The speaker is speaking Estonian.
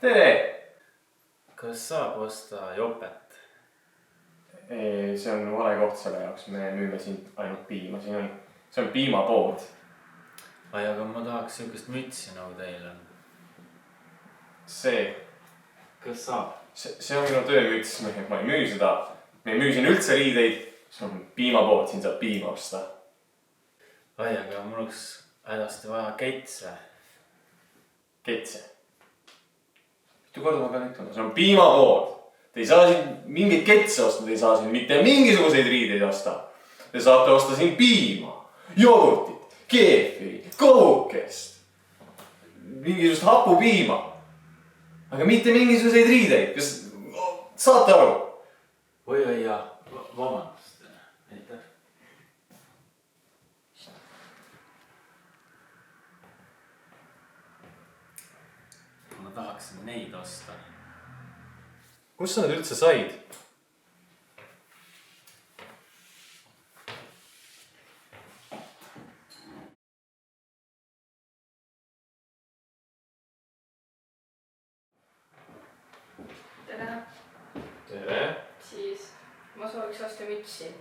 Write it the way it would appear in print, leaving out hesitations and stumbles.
tere! Kas saab osta jopet? See on vale koht selle jaoks, me müüme siin ainult piima, see on piimapood. Ai, aga ma tahaks sihukest mütsi nagu teil on. See. Kas saab? See on minu töömüts, ma ei müü seda. Me ei müü siin üldse riideid, see on piimapood, siin saab piima osta. Ai, aga mul oleks hädasti vaja ketse. Ketse. Mitu korda ma pean ütlema, see on piimapood. Te ei saa siin mingeid ketse osta, te ei saa siin mitte mingisuguseid riideid osta. Te saate osta siin piima, jogurtit, keefiri, kovukest, mingisugust hapupiima. Aga mitte mingisuguseid riideid, kas saate aru? Oi, vabandust. Aitäh. Ma tahaksin neid osta. Kus sa need üldse said? Tere. Tere. Siis ma sooviks osta mütsi.